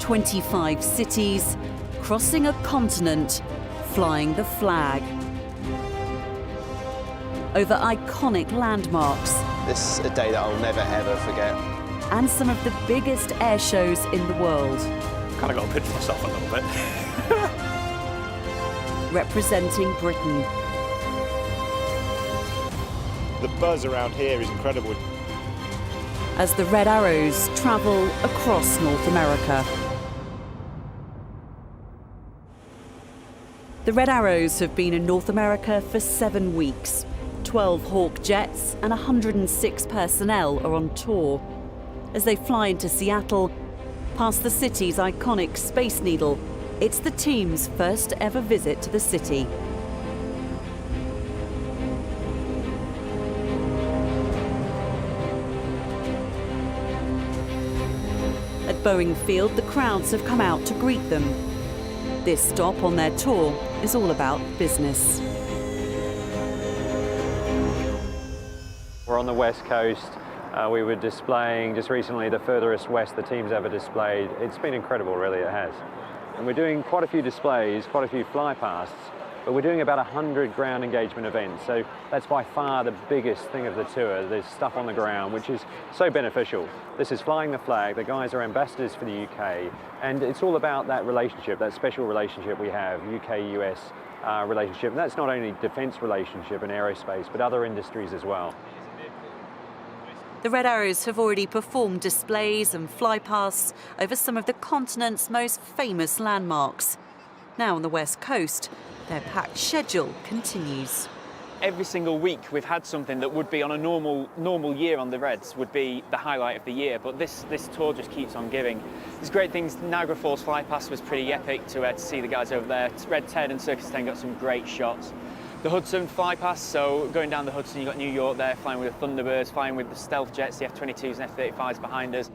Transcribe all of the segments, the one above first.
25 cities, crossing a continent, flying the flag. Over iconic landmarks. This is a day that I'll never ever forget. And some of the biggest air shows in the world. Kind of got to pinch myself a little bit. Representing Britain. The buzz around here is incredible. As the Red Arrows travel across North America. The Red Arrows have been in North America for 7 weeks. 12 Hawk jets and 106 personnel are on tour. As they fly into Seattle, past the city's iconic Space Needle, it's the team's first ever visit to the city. At Boeing Field, the crowds have come out to greet them. This stop on their tour is all about business. We're on the West Coast. We were displaying just recently the furthest west the team's ever displayed. It's been incredible, really, it has. And we're doing quite a few displays, quite a few flypasts, but we're doing about 100 ground engagement events. So that's by far the biggest thing of the tour. There's stuff on the ground, which is so beneficial. This is flying the flag. The guys are ambassadors for the UK. And it's all about that relationship, that special relationship we have, UK-US relationship. And that's not only defence relationship and aerospace, but other industries as well. The Red Arrows have already performed displays and flypasts over some of the continent's most famous landmarks. Now on the West Coast, their packed schedule continues. Every single week we've had something that would be on a normal year on the Reds would be the highlight of the year, but this tour just keeps on giving. There's great things. Niagara Falls Flypast was pretty epic to see the guys over there. Red Ted and Circus 10 got some great shots. The Hudson Flypast, so going down the Hudson, you've got New York there, flying with the Thunderbirds, flying with the stealth jets, the F-22s and F-35s behind us.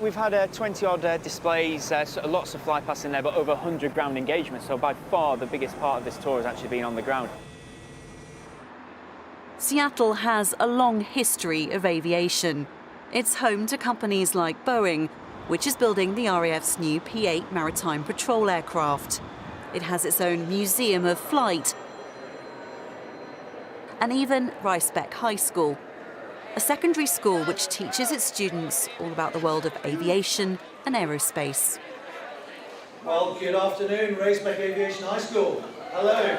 We've had 20-odd displays, lots of flypasts in there, but over 100 ground engagements, so by far the biggest part of this tour has actually been on the ground. Seattle has a long history of aviation. It's home to companies like Boeing, which is building the RAF's new P-8 maritime patrol aircraft. It has its own museum of flight, and even Ricebeck High School, a secondary school which teaches its students all about the world of aviation and aerospace. Well, good afternoon, Ricebeck Aviation High School. Hello.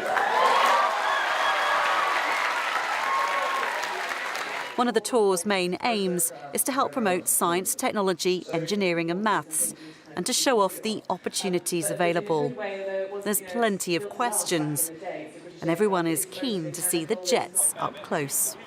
One of the tour's main aims is to help promote science, technology, engineering and maths, and to show off the opportunities available. There's plenty of questions, and everyone is keen to see the jets up close.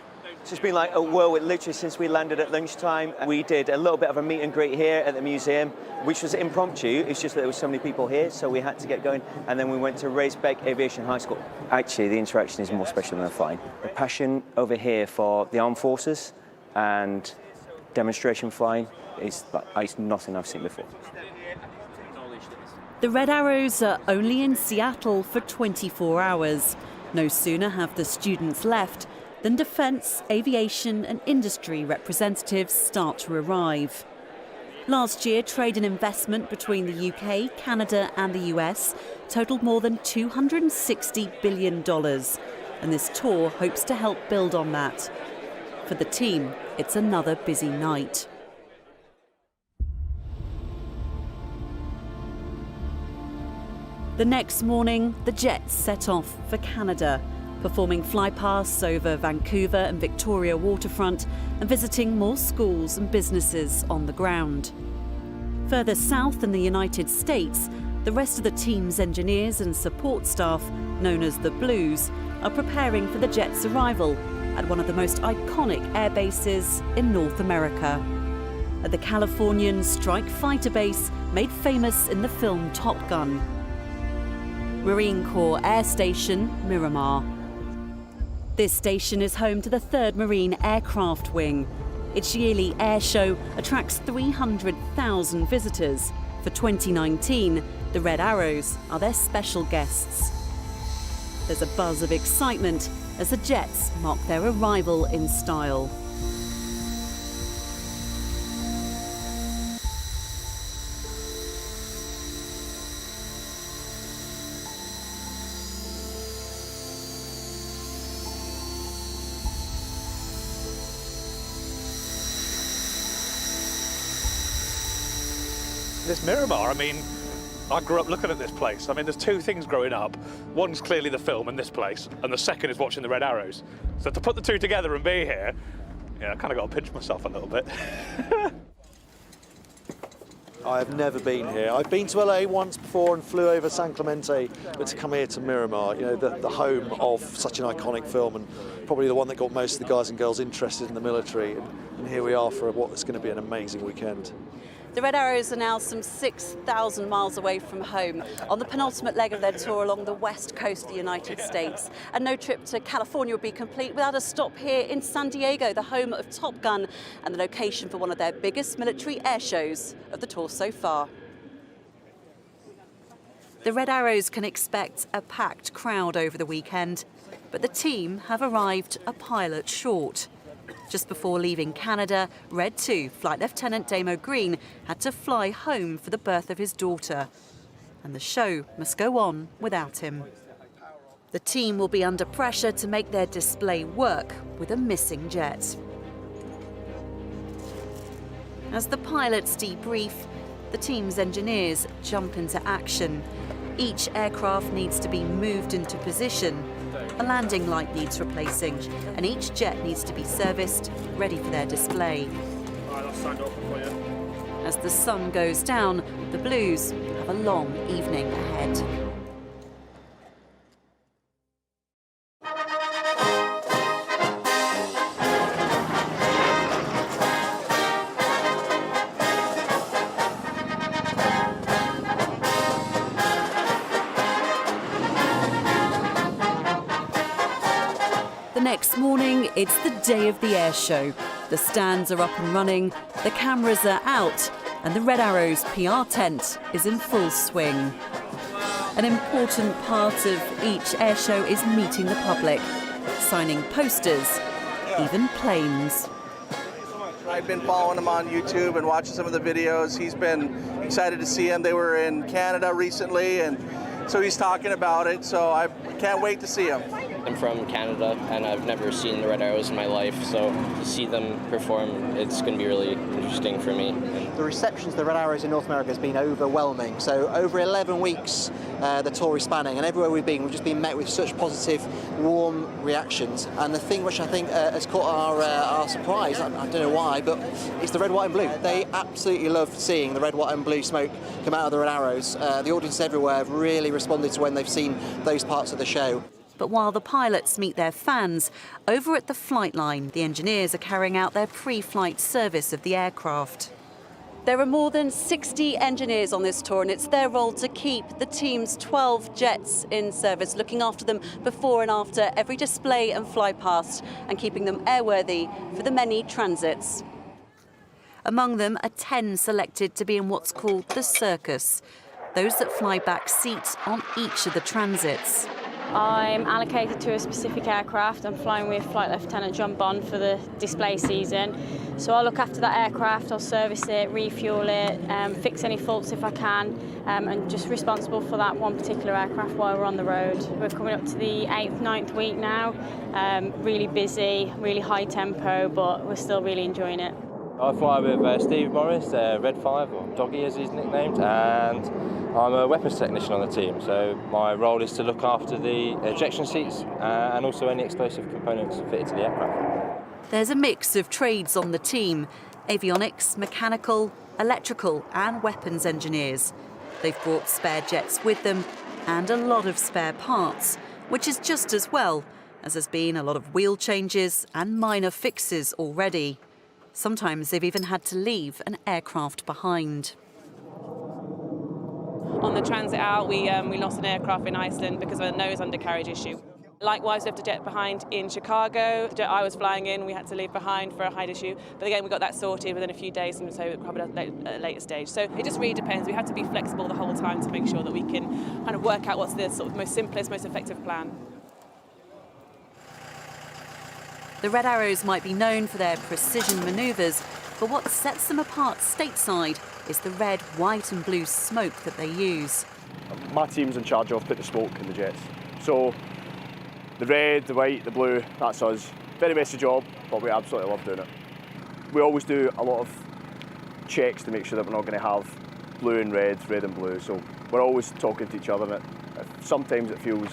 It's just been like a whirlwind, literally since we landed at lunchtime. We did a little bit of a meet and greet here at the museum, which was impromptu. It's just that there were so many people here, so we had to get going. And then we went to Ricebeck Aviation High School. Actually, the interaction is more special than flying. The passion over here for the armed forces and demonstration flying is nothing I've seen before. The Red Arrows are only in Seattle for 24 hours. No sooner have the students left than defence, aviation and industry representatives start to arrive. Last year, trade and investment between the UK, Canada and the US totalled more than $260 billion, and this tour hopes to help build on that. For the team, it's another busy night. The next morning, the jets set off for Canada, performing flypasts over Vancouver and Victoria waterfront and visiting more schools and businesses on the ground. Further south in the United States, the rest of the team's engineers and support staff, known as the Blues, are preparing for the jet's arrival at one of the most iconic air bases in North America, at the Californian Strike Fighter Base made famous in the film Top Gun. Marine Corps Air Station, Miramar. This station is home to the 3rd Marine Aircraft Wing. Its yearly air show attracts 300,000 visitors. For 2019, the Red Arrows are their special guests. There's a buzz of excitement as the jets mark their arrival in style. This Miramar, I mean, I grew up looking at this place. I mean, there's two things growing up. One's clearly the film and this place, and the second is watching the Red Arrows. So to put the two together and be here, yeah, I kind of got to pinch myself a little bit. I have never been here. I've been to LA once before and flew over San Clemente, but to come here to Miramar, you know, the home of such an iconic film and probably the one that got most of the guys and girls interested in the military. And here we are for what is going to be an amazing weekend. The Red Arrows are now some 6,000 miles away from home on the penultimate leg of their tour along the west coast of the United States. And no trip to California would be complete without a stop here in San Diego, the home of Top Gun and the location for one of their biggest military air shows of the tour so far. The Red Arrows can expect a packed crowd over the weekend, but the team have arrived a pilot short. Just before leaving Canada, Red 2 Flight Lieutenant Damo Green had to fly home for the birth of his daughter. And the show must go on without him. The team will be under pressure to make their display work with a missing jet. As the pilots debrief, the team's engineers jump into action. Each aircraft needs to be moved into position. A landing light needs replacing, and each jet needs to be serviced, ready for their display. As the sun goes down, the Blues have a long evening ahead. The next morning, it's the day of the air show. The stands are up and running, the cameras are out, and the Red Arrows PR tent is in full swing. An important part of each air show is meeting the public, signing posters, even planes. I've been following him on YouTube and watching some of the videos. He's been excited to see him. They were in Canada recently, and so he's talking about it, so I can't wait to see him. I'm from Canada, and I've never seen the Red Arrows in my life, so to see them perform, it's going to be really interesting for me. The reception to the Red Arrows in North America has been overwhelming. So over 11 weeks, the tour is spanning, and everywhere we've just been met with such positive, warm reactions. And the thing which I think has caught our surprise, I don't know why, but it's the red, white and blue. They absolutely love seeing the red, white and blue smoke come out of the Red Arrows. The audience everywhere have really responded to when they've seen those parts of the show. But while the pilots meet their fans, over at the flight line, the engineers are carrying out their pre-flight service of the aircraft. There are more than 60 engineers on this tour, and it's their role to keep the team's 12 jets in service, looking after them before and after every display and fly past, and keeping them airworthy for the many transits. Among them are 10 selected to be in what's called the circus, those that fly back seats on each of the transits. I'm allocated to a specific aircraft. I'm flying with Flight Lieutenant John Bond for the display season. So I'll look after that aircraft, I'll service it, refuel it, fix any faults if I can, and just responsible for that one particular aircraft while we're on the road. We're coming up to the 8th, 9th week now. Really busy, really high tempo, but we're still really enjoying it. I fly with Steve Morris, Red 5, or Doggy as he's nicknamed, and I'm a weapons technician on the team, so my role is to look after the ejection seats and also any explosive components fitted to the aircraft. There's a mix of trades on the team: avionics, mechanical, electrical and weapons engineers. They've brought spare jets with them and a lot of spare parts, which is just as well, as there's been a lot of wheel changes and minor fixes already. Sometimes they've even had to leave an aircraft behind. On the transit out, we lost an aircraft in Iceland because of a nose undercarriage issue. Likewise, we left a jet behind in Chicago. The jet I was flying in, we had to leave behind for a height issue. But again, we got that sorted within a few days, and so it probably at a later stage. So it just really depends. We have to be flexible the whole time to make sure that we can kind of work out what's the sort of most simplest, most effective plan. The Red Arrows might be known for their precision manoeuvres, but what sets them apart stateside is the red, white and blue smoke that they use. My team's in charge of putting the smoke in the jets. So the red, the white, the blue, that's us. Very messy job, but we absolutely love doing it. We always do a lot of checks to make sure that we're not going to have blue and red and blue, so we're always talking to each other, and sometimes it feels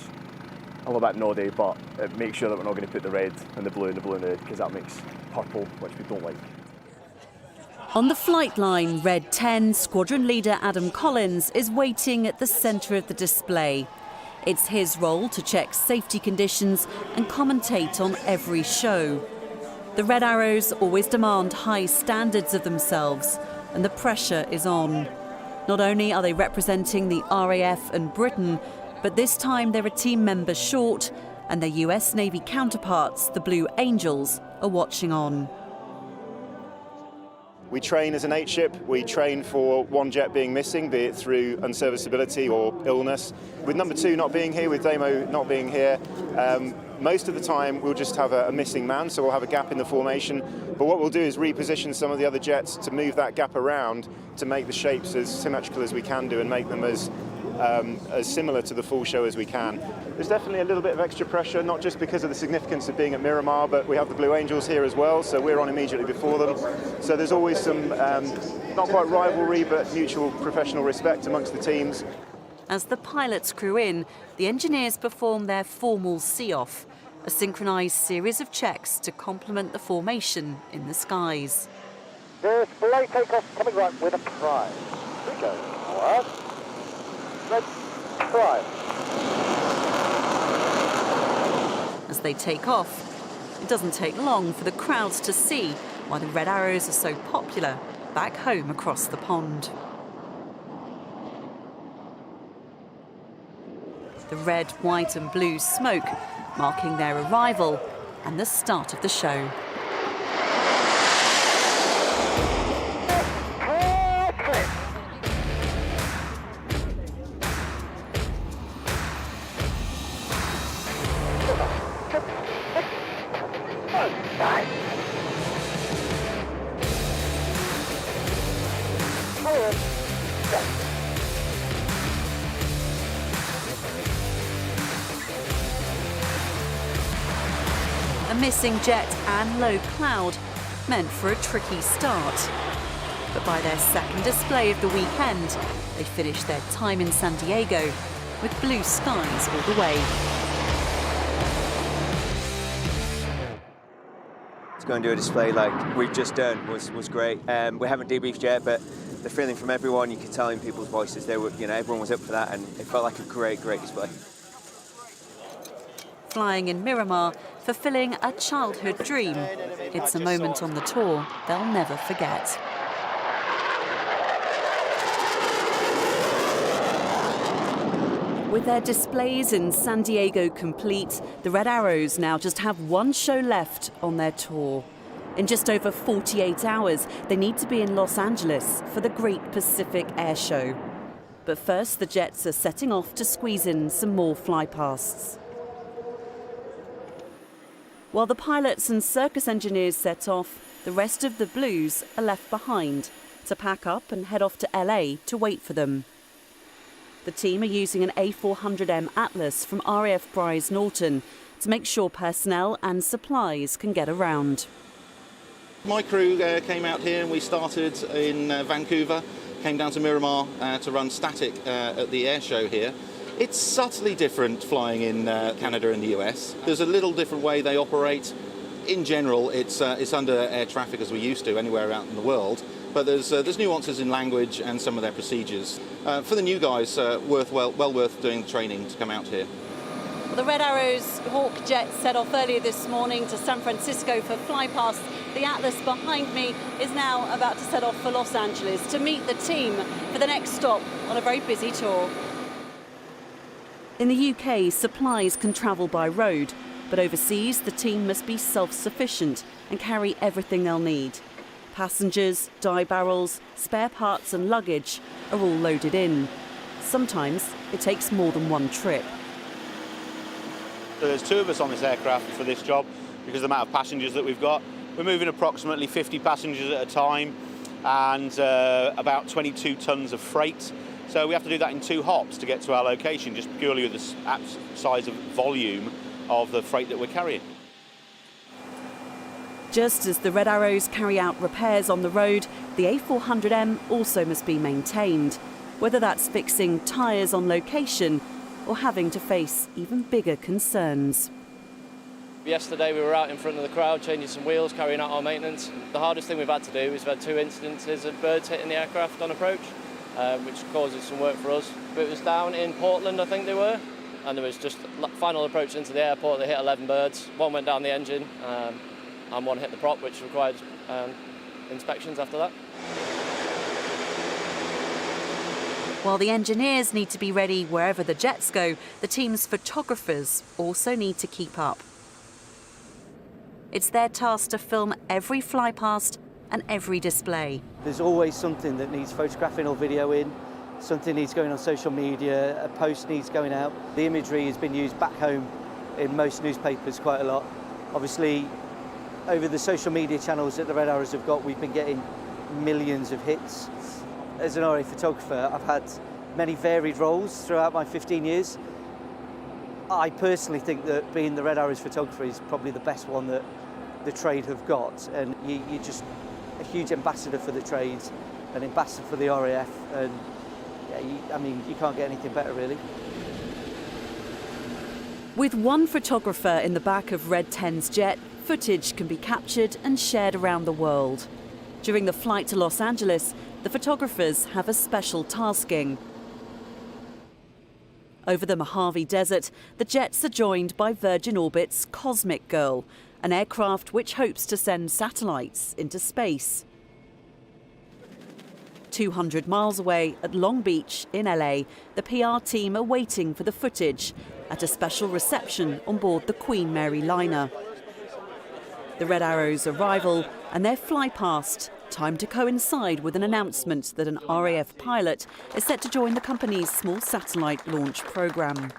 a little bit noddy, but it makes sure that we're not going to put the red and the blue and the red, because that makes purple, which we don't like. On the flight line, Red 10 squadron leader Adam Collins is waiting at the centre of the display. It's his role to check safety conditions and commentate on every show. The Red Arrows always demand high standards of themselves, and the pressure is on. Not only are they representing the RAF and Britain, but this time they're a team member short, and their US Navy counterparts, the Blue Angels, are watching on. We train as an 8 ship. We train for one jet being missing, be it through unserviceability or illness. With number 2 not being here, with Damo not being here, most of the time we'll just have a missing man, so we'll have a gap in the formation. But what we'll do is reposition some of the other jets to move that gap around to make the shapes as symmetrical as we can do and make them as similar to the full show as we can. There's definitely a little bit of extra pressure, not just because of the significance of being at Miramar, but we have the Blue Angels here as well, so we're on immediately before them. So there's always some, not quite rivalry, but mutual professional respect amongst the teams. As the pilots crew in, the engineers perform their formal see-off, a synchronised series of checks to complement the formation in the skies. There's belay takeoff coming right with a prime. Here we go. Forward. Red prime. As they take off, it doesn't take long for the crowds to see why the Red Arrows are so popular back home across the pond. The red, white and blue smoke marking their arrival and the start of the show. A missing jet and low cloud meant for a tricky start. But by their second display of the weekend, they finished their time in San Diego with blue skies all the way. To go and do a display like we've just done was great. We haven't debriefed yet, but the feeling from everyone, you could tell in people's voices, they were, everyone was up for that, and it felt like a great display. Flying in Miramar, fulfilling a childhood dream. It's a moment on the tour they'll never forget. With their displays in San Diego complete, the Red Arrows now just have one show left on their tour. In just over 48 hours, they need to be in Los Angeles for the Great Pacific Air Show. But first, the jets are setting off to squeeze in some more flypasts. While the pilots and circus engineers set off, the rest of the Blues are left behind to pack up and head off to LA to wait for them. The team are using an A400M Atlas from RAF Bryce Norton to make sure personnel and supplies can get around. My crew came out here and we started in Vancouver, came down to Miramar to run static at the air show here. It's subtly different flying in Canada and the US. There's a little different way they operate. In general, it's under air traffic as we used to anywhere out in the world, but there's nuances in language and some of their procedures. For the new guys, well worth doing the training to come out here. Well, the Red Arrows Hawk jet set off earlier this morning to San Francisco for flypast. The Atlas behind me is now about to set off for Los Angeles to meet the team for the next stop on a very busy tour. In the UK, supplies can travel by road, but overseas the team must be self-sufficient and carry everything they'll need. Passengers, dye barrels, spare parts and luggage are all loaded in. Sometimes it takes more than one trip. There's 2 of us on this aircraft for this job because of the amount of passengers that we've got. We're moving approximately 50 passengers at a time and about 22 tonnes of freight. So we have to do that in 2 hops to get to our location, just purely with the size of volume of the freight that we're carrying. Just as the Red Arrows carry out repairs on the road, the A400M also must be maintained, whether that's fixing tyres on location or having to face even bigger concerns. Yesterday we were out in front of the crowd changing some wheels, carrying out our maintenance. The hardest thing we've had to do is we've had 2 instances of birds hitting the aircraft on approach, which causes some work for us. But it was down in Portland, I think they were, and there was just final approach into the airport. They hit 11 birds. 1 went down the engine and 1 hit the prop, which required inspections after that. While the engineers need to be ready wherever the jets go, the team's photographers also need to keep up. It's their task to film every flypast and every display. There's always something that needs photographing or videoing, something needs going on social media, a post needs going out. The imagery has been used back home in most newspapers quite a lot. Obviously, over the social media channels that the Red Arrows have got, we've been getting millions of hits. As an RA photographer, I've had many varied roles throughout my 15 years. I personally think that being the Red Arrows photographer is probably the best one that the trade have got, and you're just a huge ambassador for the trade, an ambassador for the RAF, and yeah, you can't get anything better really. With one photographer in the back of Red 10's jet, footage can be captured and shared around the world. During the flight to Los Angeles, the photographers have a special tasking. Over the Mojave Desert, the jets are joined by Virgin Orbit's Cosmic Girl, an aircraft which hopes to send satellites into space. 200 miles away at Long Beach in LA, the PR team are waiting for the footage at a special reception on board the Queen Mary liner. The Red Arrows' arrival and their fly past time to coincide with an announcement that an RAF pilot is set to join the company's small satellite launch program.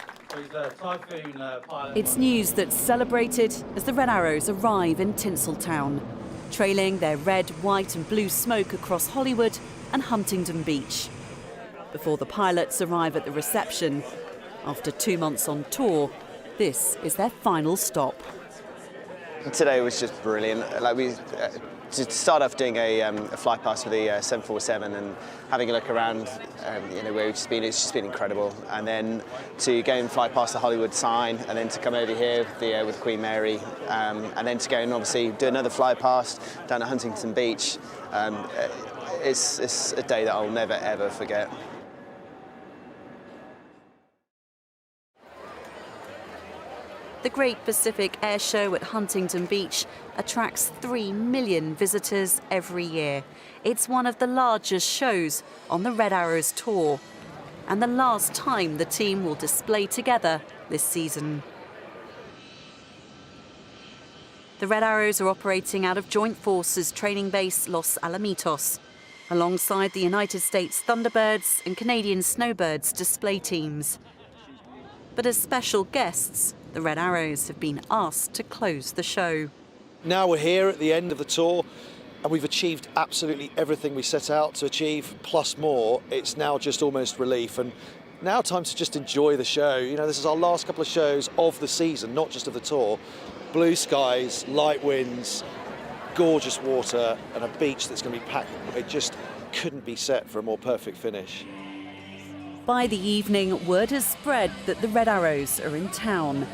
It's news that's celebrated as the Red Arrows arrive in Tinseltown, trailing their red, white and blue smoke across Hollywood and Huntington Beach. Before the pilots arrive at the reception, after 2 months on tour, this is their final stop. Today was just brilliant. To start off doing a fly past with the 747 and having a look around, where it's just been incredible. And then to go and fly past the Hollywood sign, and then to come over here with Queen Mary, and then to go and obviously do another fly past down at Huntington Beach. It's a day that I'll never ever forget. The Great Pacific Air Show at Huntington Beach attracts 3 million visitors every year. It's one of the largest shows on the Red Arrows tour, and the last time the team will display together this season. The Red Arrows are operating out of Joint Forces Training Base Los Alamitos, alongside the United States Thunderbirds and Canadian Snowbirds display teams. But as special guests, the Red Arrows have been asked to close the show. Now we're here at the end of the tour, and we've achieved absolutely everything we set out to achieve, plus more. It's now just almost relief, and now time to just enjoy the show. This is our last couple of shows of the season, not just of the tour. Blue skies, light winds, gorgeous water, and a beach that's going to be packed. It just couldn't be set for a more perfect finish. By the evening, word has spread that the Red Arrows are in town.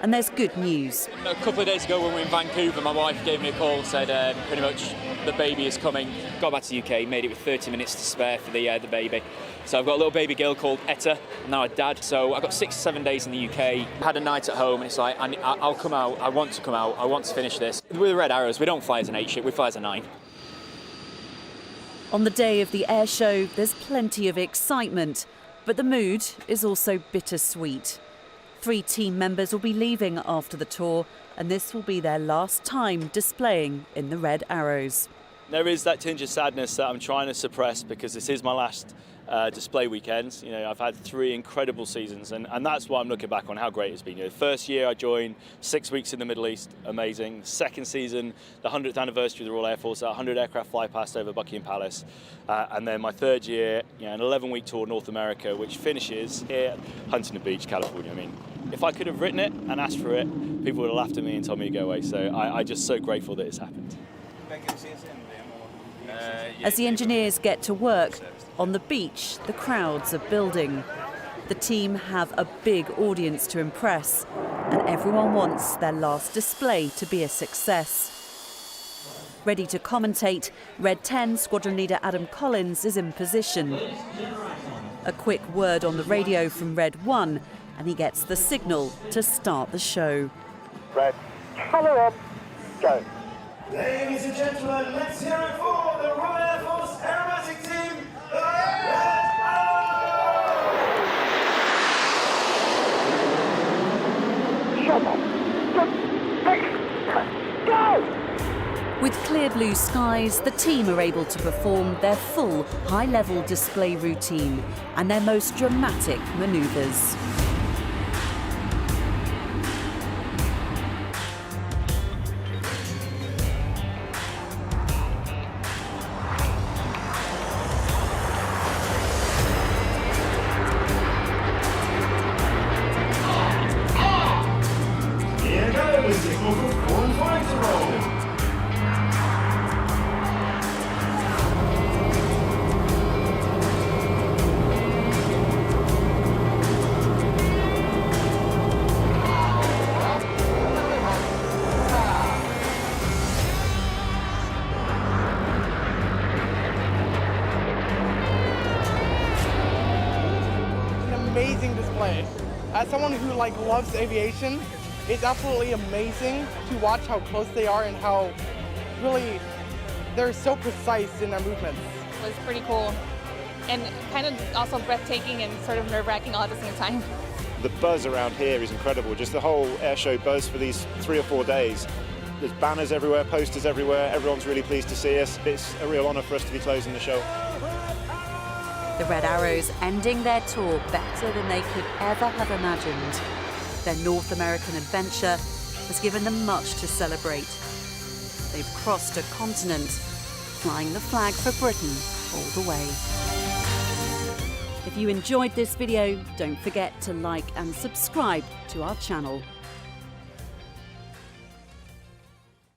And there's good news. A couple of days ago when we were in Vancouver, my wife gave me a call and said pretty much the baby is coming. Got back to the UK, made it with 30 minutes to spare for the baby. So I've got a little baby girl called Etta, I'm now a dad. So I've got 6 or 7 days in the UK. Had a night at home and it's like, I'll come out, I want to come out, I want to finish this. With the Red Arrows, we don't fly as an 8 ship, we fly as a 9. On the day of the air show, there's plenty of excitement, but the mood is also bittersweet. 3 team members will be leaving after the tour, and this will be their last time displaying in the Red Arrows. There is that tinge of sadness that I'm trying to suppress because this is my last display weekends. You know, I've had 3 incredible seasons, and that's what I'm looking back on, how great it's been. You know, the first year I joined, 6 weeks in the Middle East, amazing. Second season, the 100th anniversary of the Royal Air Force, 100 aircraft fly past over Buckingham Palace. And then my third year, you know, an 11-week tour North America, which finishes here at Huntington Beach, California. I mean, if I could have written it and asked for it, people would have laughed at me and told me to go away. So I'm just so grateful that it's happened. As the engineers get to work, on the beach, the crowds are building. The team have a big audience to impress, and everyone wants their last display to be a success. Ready to commentate, Red 10 Squadron Leader Adam Collins is in position. A quick word on the radio from Red 1, and he gets the signal to start the show. Red, colour on, go. Ladies and gentlemen, let's hear it for the Royal Air Force aerobatic team, the Red Shut up. Go! With clear blue skies, the team are able to perform their full high-level display routine and their most dramatic manoeuvres. Here goes the signal for corn flight to roll. An amazing display. As someone who loves aviation, it's absolutely amazing to watch how close they are and how really they're so precise in their movements. It was pretty cool and kind of also breathtaking and sort of nerve-wracking all at the same time. The buzz around here is incredible. Just the whole air show buzz for these 3 or 4 days. There's banners everywhere, posters everywhere. Everyone's really pleased to see us. It's a real honour for us to be closing the show. The Red Arrows ending their tour better than they could ever have imagined. Their North American adventure has given them much to celebrate. They've crossed a continent, flying the flag for Britain all the way. If you enjoyed this video, don't forget to like and subscribe to our channel.